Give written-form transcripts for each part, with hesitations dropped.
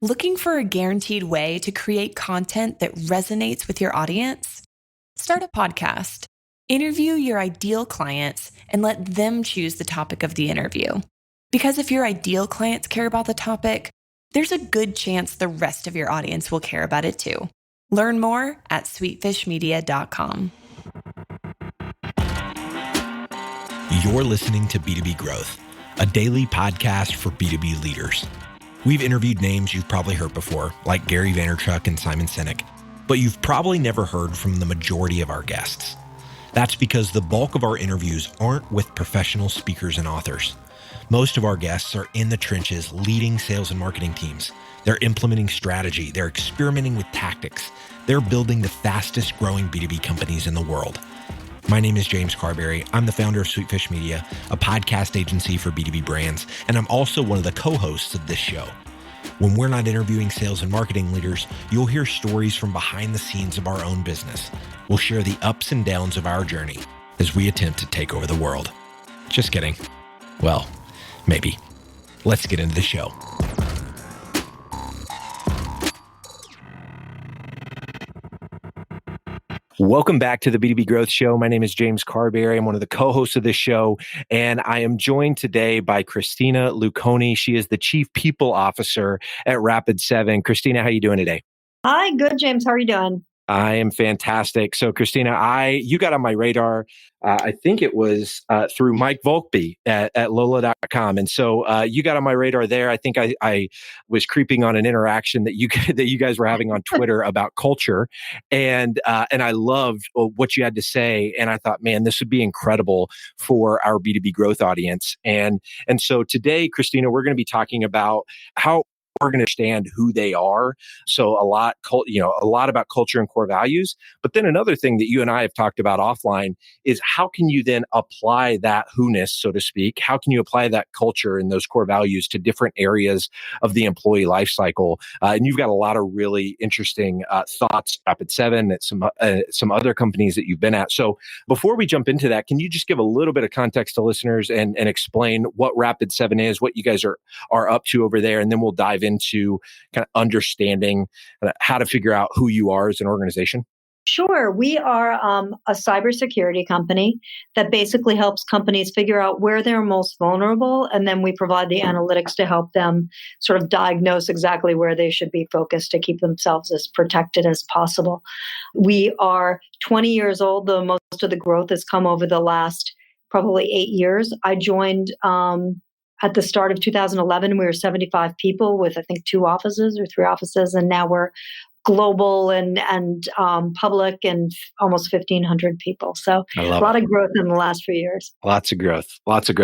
Looking for a guaranteed way to create content that resonates with your audience? Start a podcast. Interview your ideal clients and let them choose the topic of the interview. Because if your ideal clients care about the topic, there's a good chance the rest of your audience will care about it too. Learn more at sweetfishmedia.com. You're listening to B2B Growth, a daily podcast for B2B leaders. We've interviewed names you've probably heard before, like Gary Vaynerchuk and Simon Sinek, but you've probably never heard from the majority of our guests. That's because the bulk of our interviews aren't with professional speakers and authors. Most of our guests are in the trenches leading sales and marketing teams. They're implementing strategy. They're experimenting with tactics. They're building the fastest growing B2B companies in the world. My name is James Carberry. I'm the founder of Sweetfish Media, a podcast agency for B2B brands, and I'm also one of the co-hosts of this show. When we're not interviewing sales and marketing leaders, you'll hear stories from behind the scenes of our own business. We'll share the ups and downs of our journey as we attempt to take over the world. Just kidding. Well, maybe. Let's get into the show. Welcome back to the B2B Growth Show. My name is James Carberry. I'm one of the co-hosts of this show, and I am joined today by Christina Luconi. She is the Chief People Officer at Rapid7. Christina, how are you doing today? Hi, good, James. How are you doing? I am fantastic. So, Christina, you got on my radar. I think it was through Mike Volkby at Lola.com. And so you got on my radar there. I think I was creeping on an interaction that you guys were having on Twitter about culture. And I loved what you had to say. And I thought, man, this would be incredible for our B2B growth audience. And so today, Christina, we're going to be talking about how we're going to understand who they are. So a lot about culture and core values. But then another thing that you and I have talked about offline is how can you then apply that who-ness, so to speak? How can you apply that culture and those core values to different areas of the employee lifecycle? And you've got a lot of really interesting thoughts, Rapid7, at some other companies that you've been at. So before we jump into that, can you just give a little bit of context to listeners and explain what Rapid7 is, what you guys are up to over there, and then we'll dive into kind of understanding how to figure out who you are as an organization? Sure. We are a cybersecurity company that basically helps companies figure out where they're most vulnerable, and then we provide the analytics to help them sort of diagnose exactly where they should be focused to keep themselves as protected as possible. We are 20 years old, though most of the growth has come over the last probably 8 years. I joined at the start of 2011, we were 75 people with, I think, 2 offices or 3 offices. And now we're global and public and almost 1,500 people. So a lot of growth in the last few years. Lots of growth.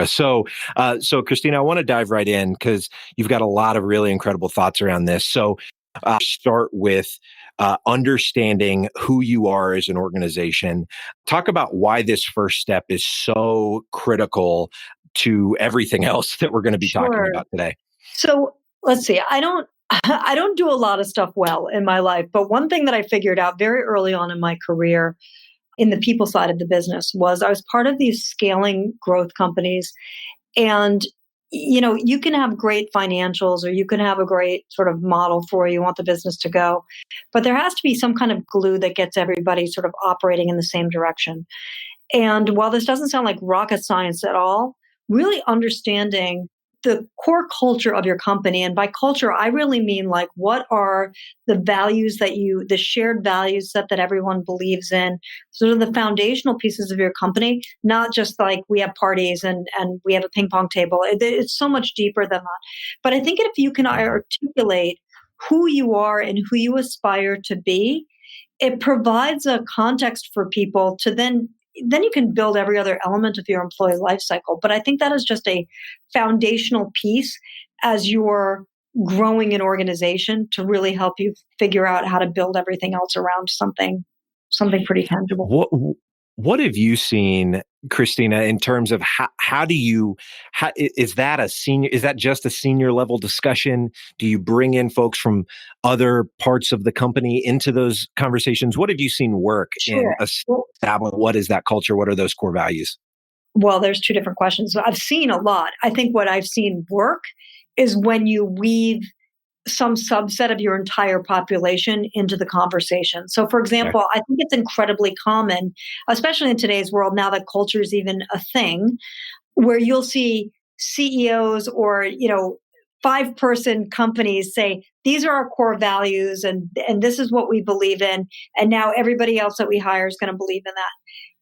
So Christina, I want to dive right in because you've got a lot of really incredible thoughts around this. So start with understanding who you are as an organization. Talk about why this first step is so critical to everything else that we're going to be talking about today. So let's see. I don't do a lot of stuff well in my life, but one thing that I figured out very early on in my career in the people side of the business was I was part of these scaling growth companies. And, you can have great financials or you can have a great sort of model for where you want the business to go, but there has to be some kind of glue that gets everybody sort of operating in the same direction. And while this doesn't sound like rocket science at all, really understanding the core culture of your company. And by culture, I really mean like, what are the values the shared values set that everyone believes in, sort of the foundational pieces of your company, not just like we have parties and we have a ping pong table. It's so much deeper than that. But I think if you can articulate who you are and who you aspire to be, it provides a context for people to then you can build every other element of your employee lifecycle. But I think that is just a foundational piece as you're growing an organization to really help you figure out how to build everything else around something pretty tangible. What have you seen, Christina, in terms of is that just a senior level discussion? Do you bring in folks from other parts of the company into those conversations? What have you seen work in establishing what is that culture? What are those core values? Well, there's 2 different questions. I've seen a lot. I think what I've seen work is when you weave some subset of your entire population into the conversation. So, for Okay. example, I think it's incredibly common, especially in today's world, now that culture is even a thing, where you'll see CEOs or, 5-person companies say, these are our core values and this is what we believe in. And now everybody else that we hire is going to believe in that.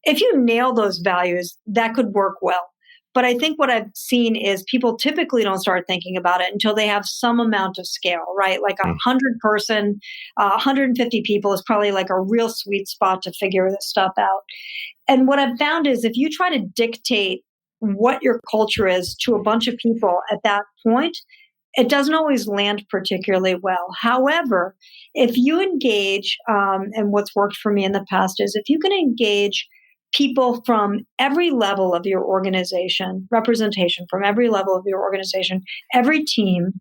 If you nail those values, that could work well. But I think what I've seen is people typically don't start thinking about it until they have some amount of scale, right? Like 100-person, 150 people is probably like a real sweet spot to figure this stuff out. And what I've found is if you try to dictate what your culture is to a bunch of people at that point, it doesn't always land particularly well. However, if you engage, and what's worked for me in the past is if you can engage people from every level of your organization, representation from every level of your organization, every team,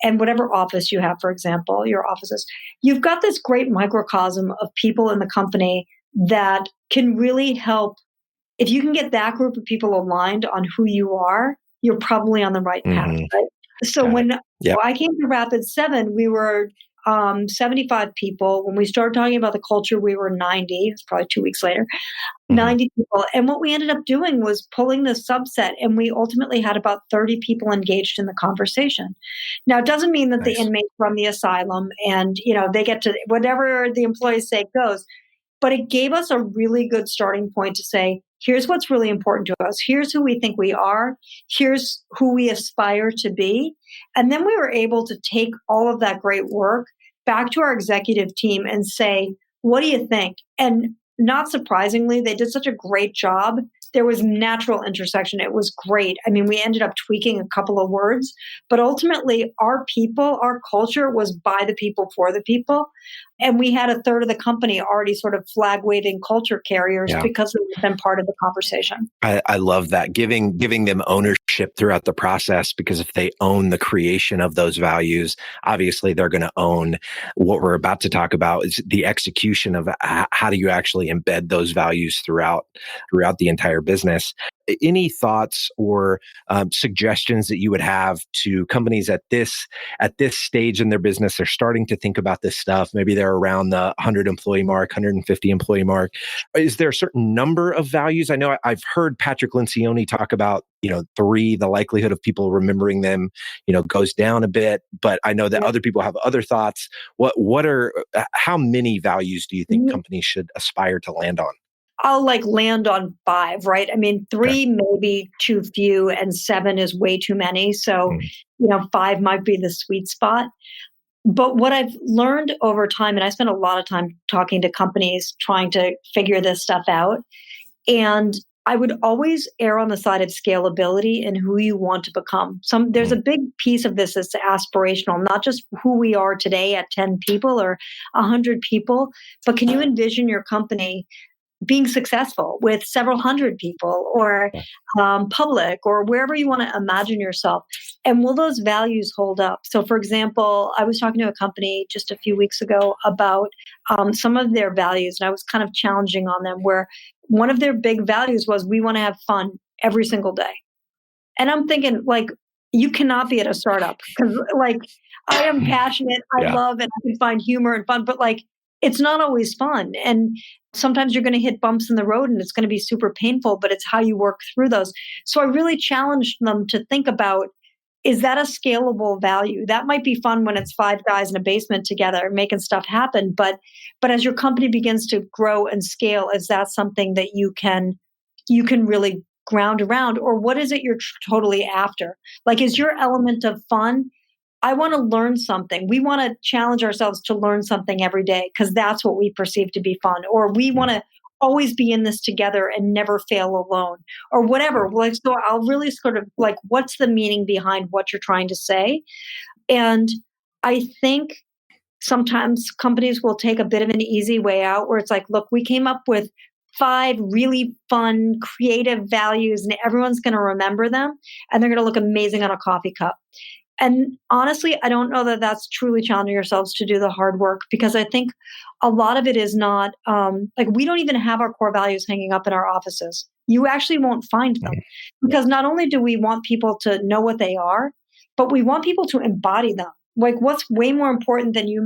and whatever office you have, for example, your offices, you've got this great microcosm of people in the company that can really help. If you can get that group of people aligned on who you are, you're probably on the right path, right? So Got when it. Yep. I came to Rapid7, we were 75 people. When we started talking about the culture, we were 90. It's probably 2 weeks later, 90 people. And what we ended up doing was pulling the subset, and we ultimately had about 30 people engaged in the conversation. Now, it doesn't mean that the Nice. inmates from the asylum and, they get to whatever the employees say goes. But it gave us a really good starting point to say, here's what's really important to us. Here's who we think we are. Here's who we aspire to be. And then we were able to take all of that great work back to our executive team and say, what do you think? And not surprisingly, they did such a great job. There was natural intersection. It was great. I mean, we ended up tweaking a couple of words, but ultimately our people, our culture was by the people, for the people. And we had a third of the company already sort of flag waving culture carriers because they've been part of the conversation. I love that, giving them ownership throughout the process, because if they own the creation of those values, obviously they're going to own what we're about to talk about, is the execution of how do you actually embed those values throughout the entire business. Any thoughts or suggestions that you would have to companies at this stage in their business? They're starting to think about this stuff. Maybe they're around the 100 employee mark, 150 employee mark. Is there a certain number of values? I know I've heard Patrick Lencioni talk about, 3, the likelihood of people remembering them, goes down a bit, but I know that other people have other thoughts. How many values do you think companies should aspire to land on? I'll land on 5, right? I mean, 3 maybe too few and 7 is way too many. So, 5 might be the sweet spot. But what I've learned over time, and I spent a lot of time talking to companies trying to figure this stuff out, and I would always err on the side of scalability and who you want to become. There's a big piece of this that's aspirational, not just who we are today at 10 people or 100 people, but can you envision your company being successful with several hundred people or public or wherever you want to imagine yourself? And will those values hold up? So, for example, I was talking to a company just a few weeks ago about some of their values, and I was kind of challenging on them, where one of their big values was, we want to have fun every single day. And I'm thinking, you cannot be at a startup, because I am passionate, I love, and I can find humor and fun, but it's not always fun. And sometimes you're going to hit bumps in the road and it's going to be super painful, but it's how you work through those. So I really challenged them to think about, is that a scalable value? That might be fun when it's 5 guys in a basement together making stuff happen. But as your company begins to grow and scale, is that something that you can really ground around? Or what is it you're totally after? Is your element of fun, I want to learn something. We want to challenge ourselves to learn something every day because that's what we perceive to be fun. Or we want to always be in this together and never fail alone, or whatever. So I'll really sort of what's the meaning behind what you're trying to say? And I think sometimes companies will take a bit of an easy way out where it's look, we came up with 5 really fun, creative values and everyone's going to remember them and they're going to look amazing on a coffee cup. And honestly, I don't know that that's truly challenging yourselves to do the hard work, because I think a lot of it is not, we don't even have our core values hanging up in our offices. You actually won't find them, because not only do we want people to know what they are, but we want people to embody them. like what's way more important than you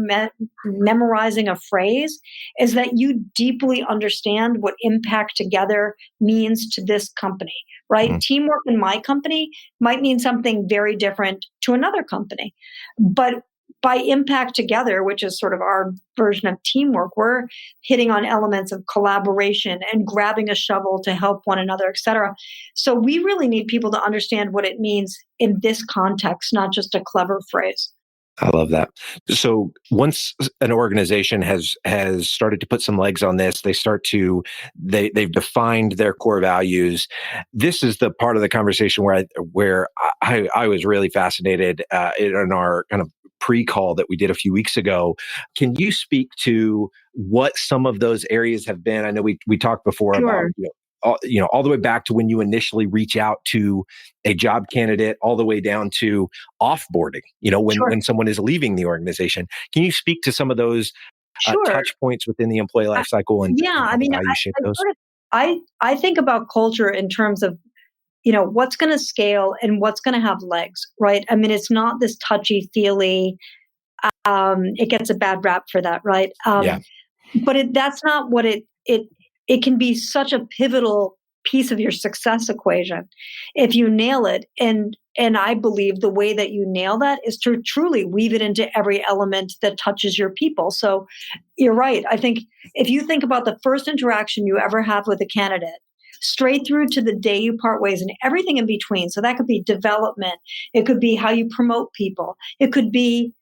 memorizing a phrase is that you deeply understand what impact together means to this company, right? Mm-hmm. Teamwork in my company might mean something very different to another company. But by impact together, which is sort of our version of teamwork, we're hitting on elements of collaboration and grabbing a shovel to help one another, et cetera. So we really need people to understand what it means in this context, not just a clever phrase. I love that. So once an organization has started to put some legs on this, they've defined their core values. This is the part of the conversation where I was really fascinated in our kind of pre-call that we did a few weeks ago. Can you speak to what some of those areas have been? I know we talked before Sure. about all the way back to when you initially reach out to a job candidate, all the way down to offboarding, when someone is leaving the organization. Can you speak to some of those touch points within the employee life cycle and yeah, how I mean, the values shape those? I think about culture in terms of, what's going to scale and what's going to have legs, right? I mean, it's not this touchy-feely, it gets a bad rap for that, right? Yeah. But that's not what it can be such a pivotal piece of your success equation if you nail it. And I believe the way that you nail that is to truly weave it into every element that touches your people. So you're right. I think if you think about the first interaction you ever have with a candidate, straight through to the day you part ways and everything in between. So that could be development. It could be how you promote people. It could be,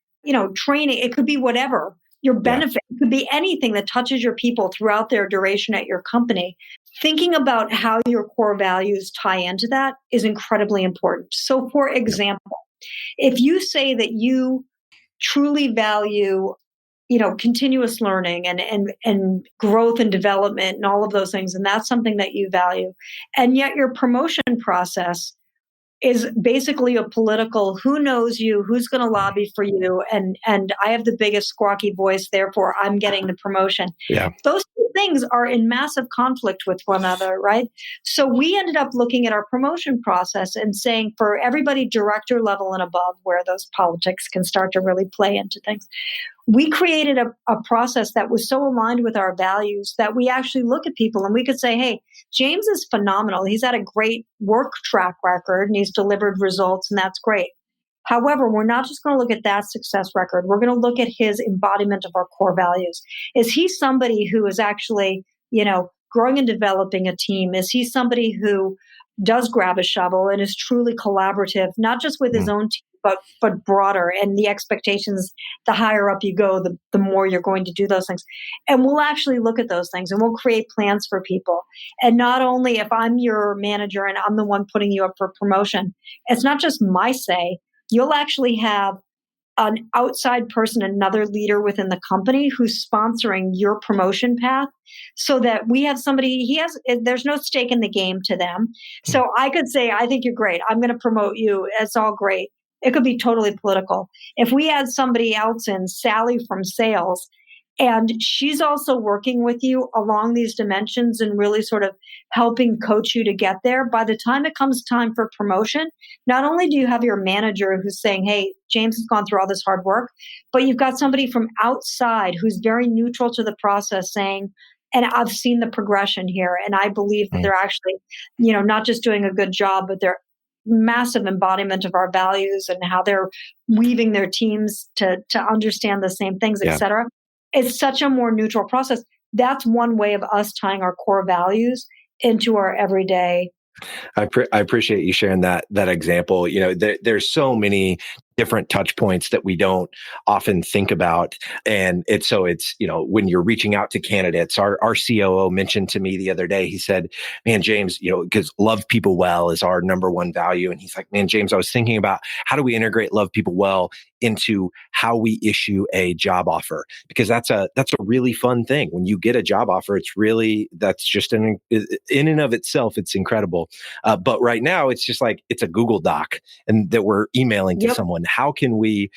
training. It could be whatever. Your benefit could be anything that touches your people throughout their duration at your company. Thinking about how your core values tie into that is incredibly important. So, for example, if you say that you truly value, continuous learning and growth and development and all of those things, and that's something that you value, and yet your promotion process is basically a political who knows you, who's going to lobby for you, and I have the biggest squawky voice, therefore I'm getting the promotion. Yeah. Those two things are in massive conflict with one another, right? So we ended up looking at our promotion process and saying for everybody director level and above, where those politics can start to really play into things, we created a process that was so aligned with our values that we actually look at people and we could say, hey, James is phenomenal. He's had a great work track record and he's delivered results, and that's great. However, we're not just going to look at that success record. We're going to look at his embodiment of our core values. Is he somebody who is actually, growing and developing a team? Is he somebody who does grab a shovel and is truly collaborative, not just with his own team, but broader, and the expectations, the higher up you go, the more you're going to do those things. And we'll actually look at those things and we'll create plans for people. And not only if I'm your manager and I'm the one putting you up for promotion, it's not just my say. You'll actually have an outside person, another leader within the company who's sponsoring your promotion path, so that we have somebody, there's no stake in the game to them. So I could say, I think you're great. I'm going to promote you. It's all great. It could be totally political. If we had somebody else in, Sally from sales, and she's also working with you along these dimensions and really sort of helping coach you to get there, by the time it comes time for promotion, not only do you have your manager who's saying, hey, James has gone through all this hard work, but you've got somebody from outside who's very neutral to the process saying, and I've seen the progression here, and I believe that they're actually, not just doing a good job, but they're massive embodiment of our values and how they're weaving their teams to understand the same things, et cetera. It's such a more neutral process. That's one way of us tying our core values into our everyday. I appreciate you sharing that example. There's so many different touch points that we don't often think about. And it's when you're reaching out to candidates, our COO mentioned to me the other day, he said, man, James, because love people well is our number one value. And he's like, man, James, I was thinking about how do we integrate love people well into how we issue a job offer? Because that's a really fun thing. When you get a job offer, that's just in and of itself, it's incredible. But right now it's just like, it's a Google Doc and that we're emailing to someone. How can we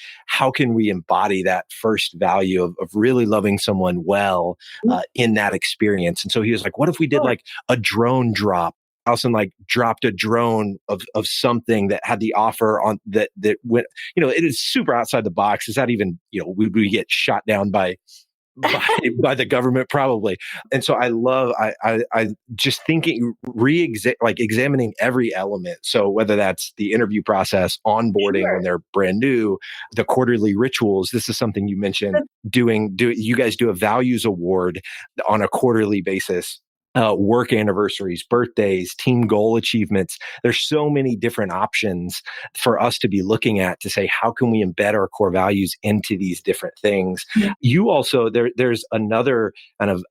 embody that first value of really loving someone well in that experience? And so he was like, what if we did like a drone drop and like dropped a drone of something that had the offer on that went, it is super outside the box. Is that even, would we get shot down by the government probably? And so I just thinking examining every element. So whether that's the interview process, onboarding when they're brand new, the quarterly rituals. This is something you mentioned. You guys do a values award on a quarterly basis. Work anniversaries, birthdays, team goal achievements. There's so many different options for us to be looking at to say, how can we embed our core values into these different things? Yeah. You also, there's another kind of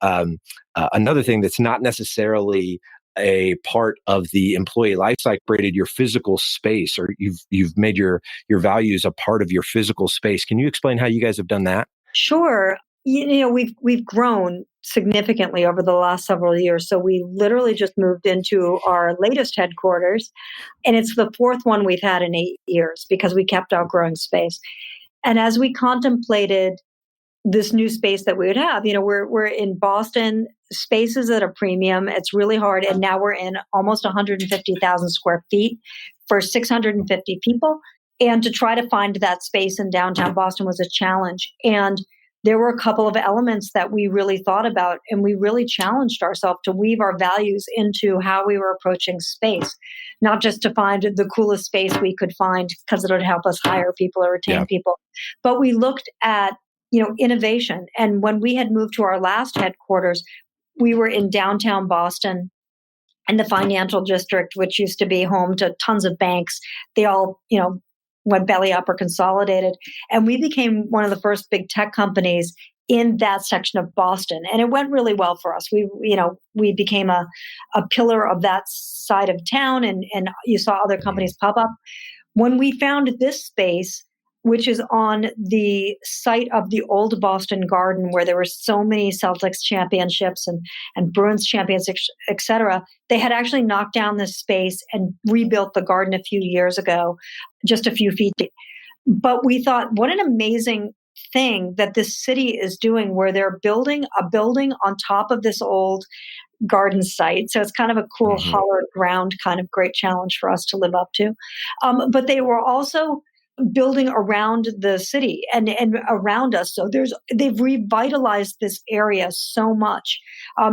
another thing that's not necessarily a part of the employee lifecycle, created your physical space, or you've made your values a part of your physical space. Can you explain how you guys have done that? Sure. We've grown significantly over the last several years. So we literally just moved into our latest headquarters, and it's the fourth one we've had in 8 years because we kept outgrowing space. And as we contemplated this new space that we would have, we're in Boston, spaces at a premium. It's really hard. And now we're in almost 150,000 square feet for 650 people. And to try to find that space in downtown Boston was a challenge. And there were a couple of elements that we really thought about, and we really challenged ourselves to weave our values into how we were approaching space, not just to find the coolest space we could find because it would help us hire people or retain people, but we looked at innovation. And when we had moved to our last headquarters, we were in downtown Boston and the financial district, which used to be home to tons of banks. They all, went belly up or consolidated. And we became one of the first big tech companies in that section of Boston. And it went really well for us. We became a pillar of that side of town, and you saw other companies pop up. When we found this space, which is on the site of the old Boston Garden, where there were so many Celtics championships and Bruins championships, et cetera, they had actually knocked down this space and rebuilt the garden a few years ago, just a few feet. But we thought, what an amazing thing that this city is doing, where they're building a building on top of this old garden site. So it's kind of a cool hollowed ground, kind of great challenge for us to live up to. But they were also building around the city and around us. So they've revitalized this area so much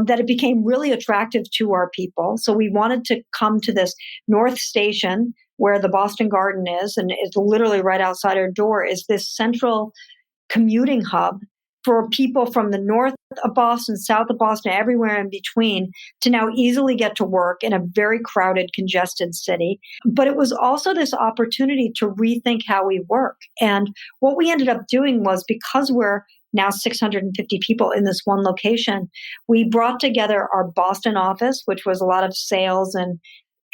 that it became really attractive to our people. So we wanted to come to this North Station where the Boston Garden is, and it's literally right outside our door, is this central commuting hub for people from the north of Boston, south of Boston, everywhere in between, to now easily get to work in a very crowded, congested city. But it was also this opportunity to rethink how we work. And what we ended up doing was, because we're now 650 people in this one location, we brought together our Boston office, which was a lot of sales and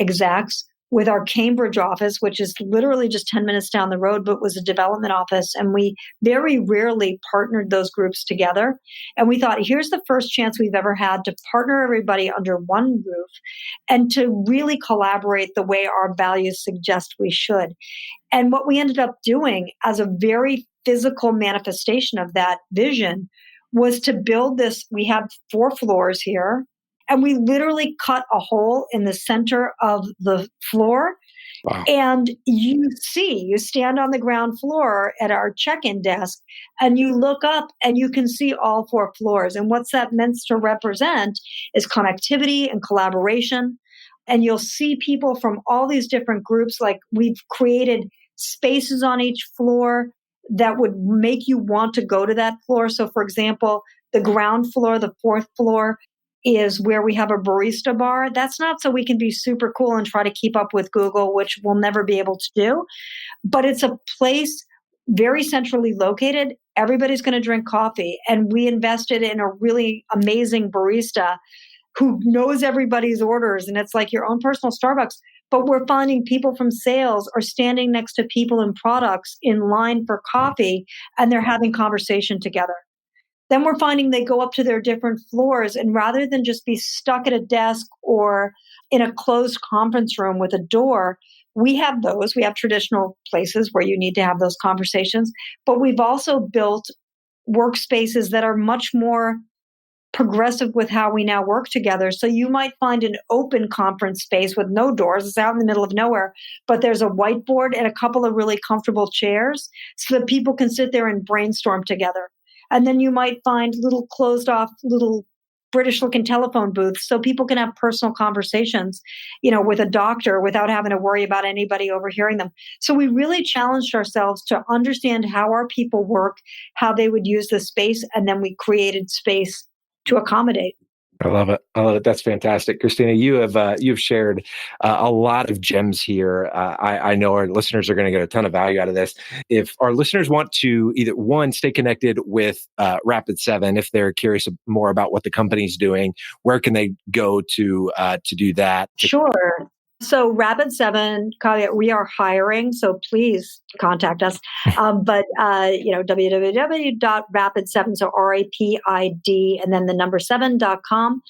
execs, with our Cambridge office, which is literally just 10 minutes down the road, but was a development office. And we very rarely partnered those groups together. And we thought, here's the first chance we've ever had to partner everybody under one roof and to really collaborate the way our values suggest we should. And what we ended up doing as a very physical manifestation of that vision was to build this. We have 4 floors here. And we literally cut a hole in the center of the floor. Wow. And you stand on the ground floor at our check-in desk, and you look up and you can see all 4 floors. And what's that meant to represent is connectivity and collaboration. And you'll see people from all these different groups. Like, we've created spaces on each floor that would make you want to go to that floor. So for example, the ground floor, the 4th floor, is where we have a barista bar. That's not so we can be super cool and try to keep up with Google, which we'll never be able to do. But it's a place very centrally located. Everybody's going to drink coffee. And we invested in a really amazing barista who knows everybody's orders. And it's like your own personal Starbucks. But we're finding people from sales are standing next to people in products in line for coffee, and they're having conversation together. Then we're finding they go up to their different floors, and rather than just be stuck at a desk or in a closed conference room with a door, we have those. We have traditional places where you need to have those conversations, but we've also built workspaces that are much more progressive with how we now work together. So you might find an open conference space with no doors. It's out in the middle of nowhere, but there's a whiteboard and a couple of really comfortable chairs so that people can sit there and brainstorm together. And then you might find little closed off, little British looking telephone booths so people can have personal conversations, with a doctor without having to worry about anybody overhearing them. So we really challenged ourselves to understand how our people work, how they would use the space, and then we created space to accommodate. I love it. I love it. That's fantastic. Christina, you've shared a lot of gems here. I know our listeners are going to get a ton of value out of this. If our listeners want to either one, stay connected with Rapid7, if they're curious more about what the company's doing, where can they go to do that? Sure. So Rapid7, caveat, we are hiring, so please contact us. But www.rapid7, so RAPID, and then the number 7.com.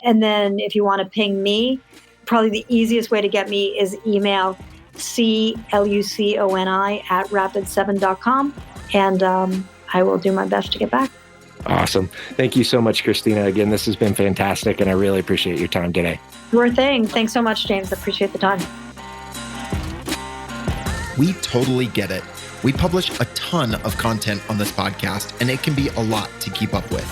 And then if you want to ping me, probably the easiest way to get me is email CLUCONI@rapid7.com. And I will do my best to get back. Awesome. Thank you so much, Christina. Again, this has been fantastic, and I really appreciate your time today. Sure thing. Thanks so much, James. I appreciate the time. We totally get it. We publish a ton of content on this podcast, and it can be a lot to keep up with.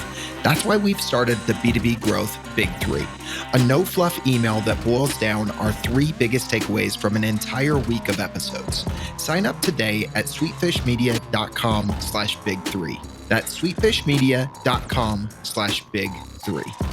That's why we've started the B2B Growth Big Three, a no-fluff email that boils down our 3 biggest takeaways from an entire week of episodes. Sign up today at sweetfishmedia.com/big3. That's sweetfishmedia.com/big3.